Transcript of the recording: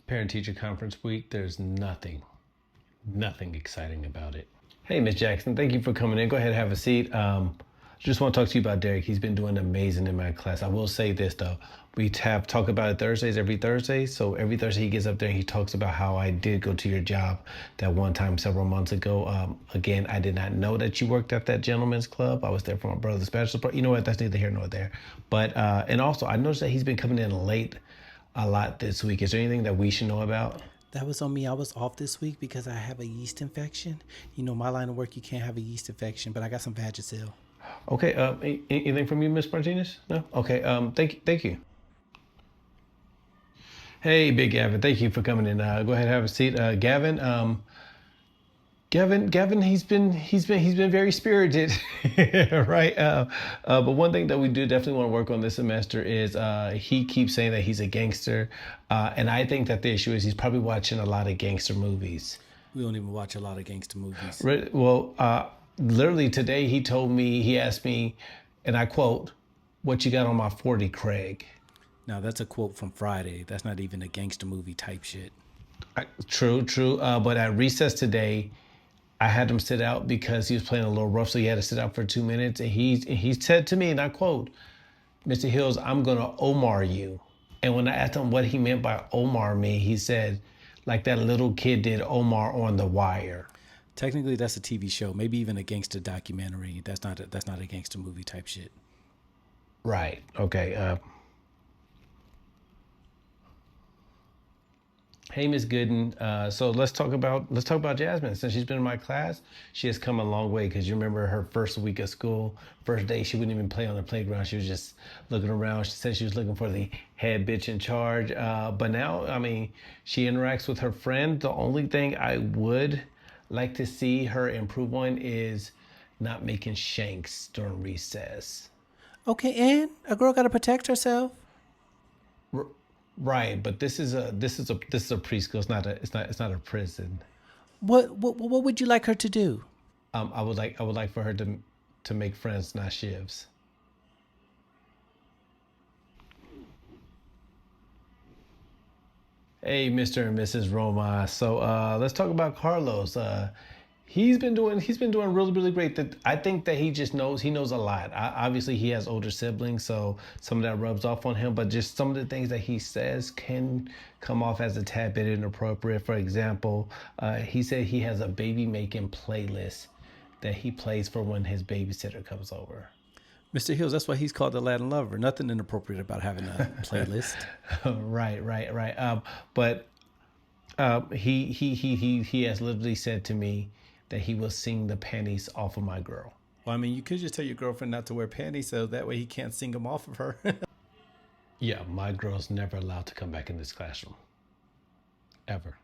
Parent-teacher conference week, there's nothing exciting about it. Hey, Miss Jackson, thank you for coming in. Go ahead and have a seat. Just want to talk to you about Derek. He's been doing amazing in my class. I will say this though, we have talk about it Thursdays, every Thursday. So every Thursday he gets up there and he talks about how I did go to your job that one time several months ago. Again, I did not know that you worked at that gentleman's club. I was there for my brother's bachelor party. You know what? That's neither here nor there. But and also I noticed that he's been coming in late a lot this week. Is there anything that we should know about? That was on me. I was off this week because I have a yeast infection. You know, my line of work, you can't have a yeast infection, but I got some Vagisil. Okay. Anything from you, Miss Martinez? No. Okay. Thank you. Hey, Big Gavin. Thank you for coming in. Go ahead and have a seat. Gavin. Gavin. He's been very spirited, right? But one thing that we do definitely want to work on this semester is he keeps saying that he's a gangster, and I think that the issue is he's probably watching a lot of gangster movies. We don't even watch a lot of gangster movies. Right. Well, literally today he asked me, and I quote, "What you got on my 40, Craig?" Now, that's a quote from Friday. That's not even a gangster movie type shit. True. But at recess today, I had him sit out because he was playing a little rough, so he had to sit out for 2 minutes. And he said to me, and I quote, "Mr. Hills, I'm gonna Omar you." And when I asked him what he meant by Omar me, he said, like that little kid did Omar on The Wire. Technically, that's a TV show, maybe even a gangster documentary. That's not a gangster movie type shit. Right. Okay. Hey, Miss Gooden. So let's talk about Jasmine. Since she's been in my class, she has come a long way. Because you remember her first week of school, first day, she wouldn't even play on the playground. She was just looking around. She said she was looking for the head bitch in charge. But now, I mean, she interacts with her friend. The only thing I would like to see her improve on is not making shanks during recess. Okay, and a girl got to protect herself. Right, but this is a preschool. It's not a prison. What would you like her to do? I would like for her to make friends, not shivs. Hey, Mr. and Mrs. Roma. So let's talk about Carlos. He's been doing really really great. That I think that he knows a lot. Obviously, he has older siblings, so some of that rubs off on him. But just some of the things that he says can come off as a tad bit inappropriate. For example, he said he has a baby making playlist that he plays for when his babysitter comes over. Mr. Hills, that's why he's called the Latin lover. Nothing inappropriate about having a playlist. Right. But he has literally said to me that he will sing the panties off of my girl. Well, I mean, you could just tell your girlfriend not to wear panties so that way he can't sing them off of her. Yeah, my girl's never allowed to come back in this classroom. Ever.